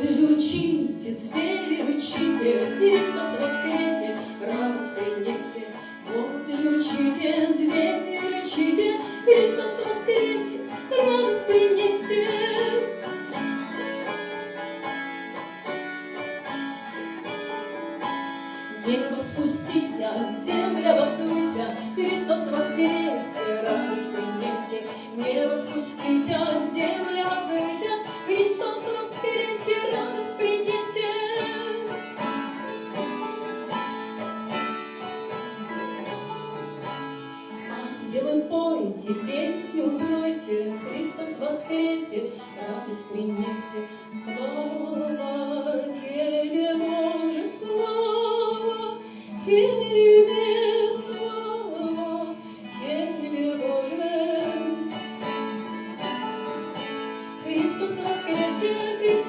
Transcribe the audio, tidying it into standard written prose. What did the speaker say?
Воды журчите, звери рычите, Христос воскресе, радость принесе. Воды журчите, звери рычите, Христос воскресе, радость принесе. Небо спустися, земля возвыся, Христос воскресе, радость принесе. Небо спустися, земля возвыся, Христос воскресе, радость принесе. Ангелы, пойте, песню пойте, Христос воскресе, радость принесе. Слава Тебе, Боже, слава Тебе, слава Тебе, Боже. Христос воскресе, Христос